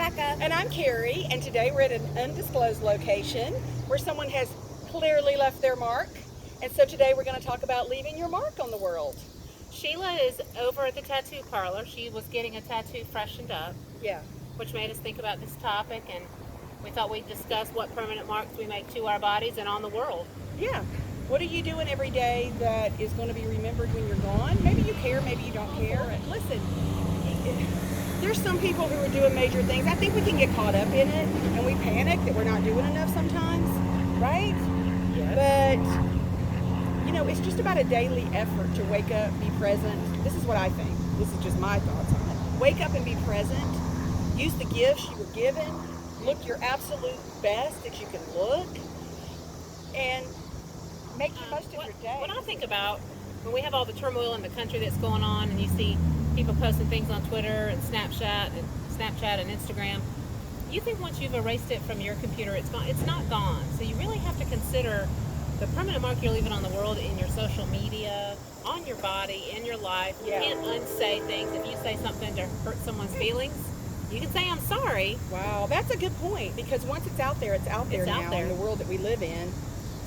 Rebecca. And I'm Carrie, and today we're at an undisclosed location where someone has clearly left their mark. And so today we're going to talk about leaving your mark on the world. Sheila is over at the tattoo parlor. She was getting a tattoo freshened up. Yeah. Which made us think about this topic, and we thought we'd discuss what permanent marks we make to our bodies and on the world. Yeah. What are you doing every day that is going to be remembered when you're gone? Maybe you care, maybe you don't care. Listen, there's some people who are doing major things. I think we can get caught up in it, and we panic that we're not doing enough sometimes, right? Yes. But, you know, it's just about a daily effort to wake up, be present. This is what I think. This is just my thoughts on it. Wake up and be present. Use the gifts you were given. Look your absolute best that you can look. And make the most of your day. What I think about when we have all the turmoil in the country that's going on, and you see people posting things on Twitter and Snapchat and Instagram, you think once you've erased it from your computer, it's gone. It's not gone. So you really have to consider the permanent mark you're leaving on the world in your social media, on your body, in your life. You can't unsay things. If you say something to hurt someone's feelings, you can say, I'm sorry. Wow, that's a good point, because once it's out there, it's out there now in the world that we live in.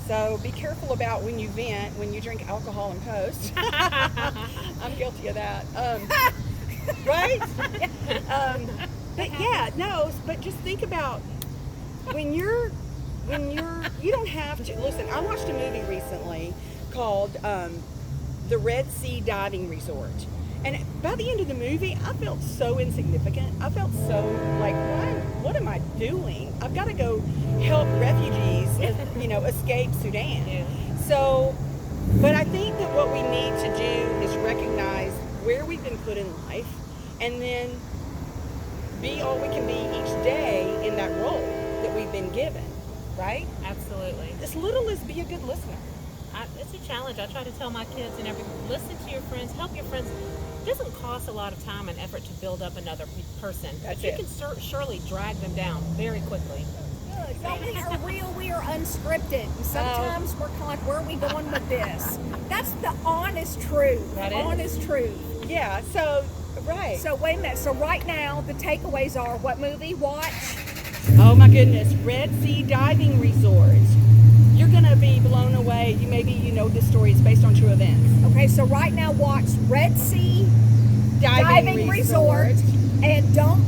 So be careful about when you vent, when you drink alcohol and post. I'm guilty of that. Right? But yeah, no, but just think about when you don't have to, listen, I watched a movie recently called The Red Sea Diving Resort. And by the end of the movie, I felt so insignificant. I felt so like, what am I doing? I've got to go help refugees, escape Sudan. Yeah. So, but I think that what we need to do is recognize where we've been put in life, and then be all we can be each day in that role that we've been given, right? Absolutely. As little as be a good listener. It's a challenge. I try to tell my kids and listen to your friends, help your friends. It doesn't cost a lot of time and effort to build up another person. That's but you it. can surely drag them down very quickly. So we are real, we are unscripted. And sometimes we're kind of like, where are we going with this? That's the honest truth. That the is. honest truth. Yeah, so, right. So wait a minute. So right now, the takeaways are what movie? Watch. Oh my goodness, Red Sea Diving Resort. You're going to be blown away. Maybe you know this story. It's based on true events. Okay, so right now watch Red Sea Diving Resort, and don't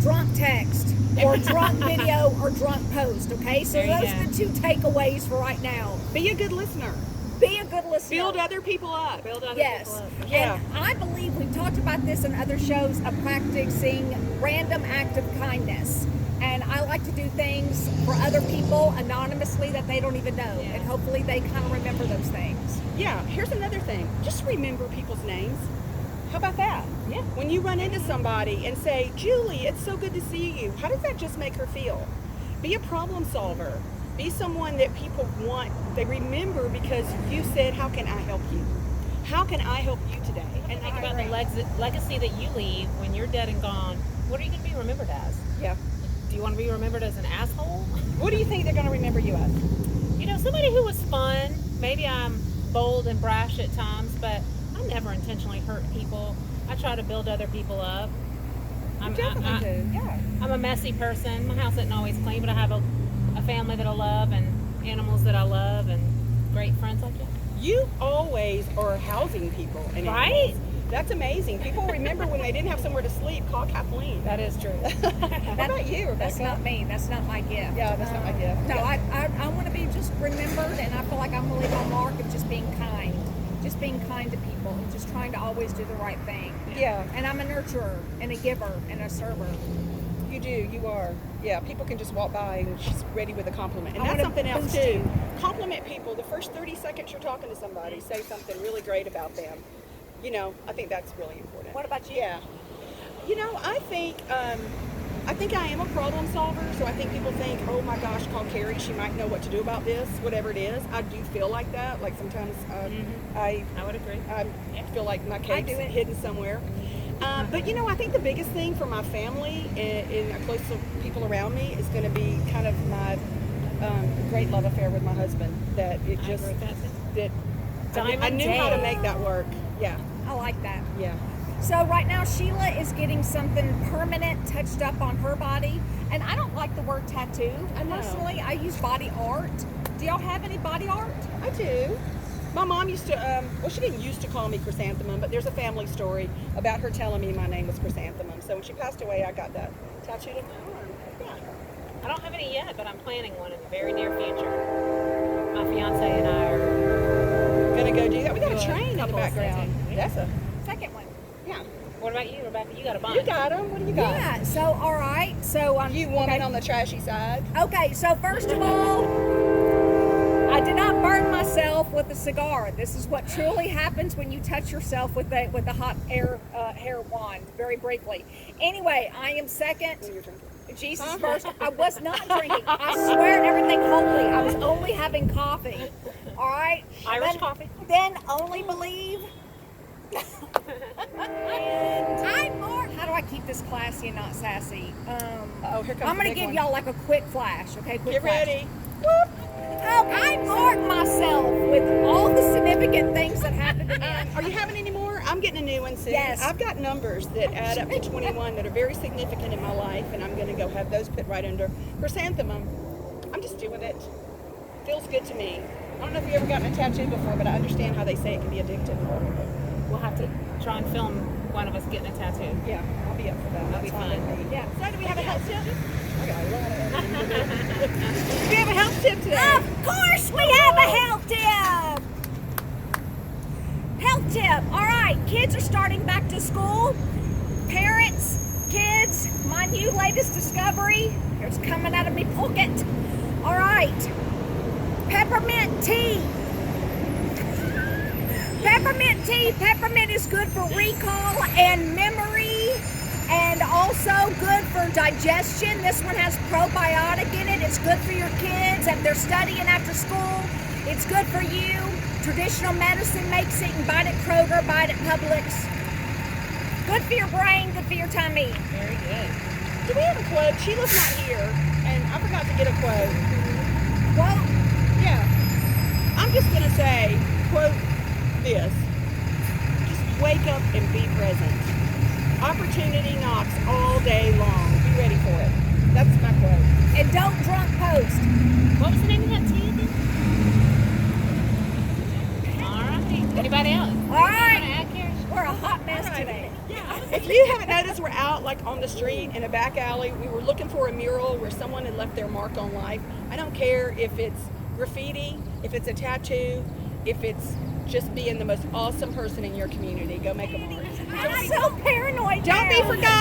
drunk text or drunk video or drunk post, okay? So those are the two takeaways for right now. Be a good listener. Be a good listener. Build other people up. Build other Yes. people up. Yeah. And I believe we've talked about this in other shows of practicing random act of kindness. And I like to do things for other people anonymously that they don't even know. Yeah. And hopefully they kind of remember those things. Yeah, here's another thing. Just remember people's names. How about that? Yeah. When you run into somebody and say, Julie, it's so good to see you. How does that just make her feel? Be a problem solver. Be someone that people want, they remember because you said, how can I help you? How can I help you today? And think about the legacy that you leave when you're dead and gone. What are you going to be remembered as? Yeah. Do you want to be remembered as an asshole? What do you think they're going to remember you as? Somebody who was fun. Maybe I'm bold and brash at times, but I never intentionally hurt people. I try to build other people up. You definitely do, yeah. I'm a messy person. My house isn't always clean, but I have a family that I love and animals that I love and great friends like you. You always are housing people. And Right? animals. That's amazing. People remember when they didn't have somewhere to sleep, call Kathleen. That is true. How about you, Rebecca? That's not me. That's not my gift. Yeah, that's not my gift. No, Yeah. I want to be just remembered, and I feel like I'm going to leave my mark of just being kind. Just being kind to people and just trying to always do the right thing. Yeah. And I'm a nurturer and a giver and a server. You do, you are. Yeah, people can just walk by and she's ready with a compliment. And I that's wanna something else boost too. you. Compliment people. The first 30 seconds you're talking to somebody, say something really great about them. I think that's really important. What about you? Yeah. I think I am a problem solver, so I think people think, oh my gosh, call Carrie, she might know what to do about this, whatever it is. I do feel like that. Like sometimes I would agree. I feel like my cake's do it. hidden somewhere. But I think the biggest thing for my family and close people around me is going to be kind of my great love affair with my husband. That it just I knew how to make that work. Yeah. I like that. Yeah. So right now Sheila is getting something permanent touched up on her body. And I don't like the word tattoo. Personally, I use body art. Do y'all have any body art? I do. My mom used to, well, she didn't used to call me Chrysanthemum, but there's a family story about her telling me my name was Chrysanthemum. So when she passed away, I got that tattooed on my arm. Yeah. I don't have any yet, but I'm planning one in the very near future. My fiance and I are Gonna go do that. We got a train in the couple of background. tattoos. That's a, Second one. yeah. What about you, Rebecca? You got a bunch. You got them. What do you got? Yeah, so all right. So You woman on the trashy side. Okay, so first of all, I did not burn myself with a cigar. This is what truly happens when you touch yourself with the hot air hair wand. Very briefly. Anyway, I am second. When you're drinking. Jesus first. I was not drinking. I swear and everything holy. I was only having coffee. All right. Irish Then- coffee. Then only believe. And how do I keep this classy and not sassy? Oh, here comes I'm the gonna big give one. y'all like a quick flash, okay? Quick Get flash. ready. Oh, I marked myself with all the significant things that happened to me. Are you having any more? I'm getting a new one soon. Yes. I've got numbers that add up to 21 that are very significant in my life, and I'm going to go have those put right under Chrysanthemum. I'm just doing it. Feels good to me. I don't know if you've ever gotten a tattoo before, but I understand how they say it can be addictive. We'll have to try and film one of us getting a tattoo. Yeah, I'll be up for that. That'll be That's fine fun. with me. Yeah. So, do we have a health tip? I got a lot of Do we have a health tip today? Of course we have a health tip! Health tip. All right, kids are starting back to school. Parents, kids, my new latest discovery. It's coming out of me pocket. All right, peppermint tea. Peppermint tea. Peppermint is good for recall and memory, and also good for digestion. This one has probiotic in it. It's good for your kids if they're studying after school. It's good for you. Traditional medicine makes it. You can buy it at Kroger, buy it at Publix. Good for your brain, good for your tummy. Very good. Do we have a quote? Sheila's not here, and I forgot to get a quote. Well, Yeah. I'm just going to say, quote this. Just wake up and be present. Opportunity knocks all day long. Be ready for it. That's my quote. and don't drunk post. What was the name of that tea again? All right. Anybody else? All right. Wanna add, Carrie? We're a hot mess All right. today. If you haven't noticed, we're out like on the street in a back alley. We were looking for a mural where someone had left their mark on life. I don't care if it's graffiti, if it's a tattoo, if it's just being the most awesome person in your community. Go make a mark. I'm so paranoid. Don't be now. forgotten.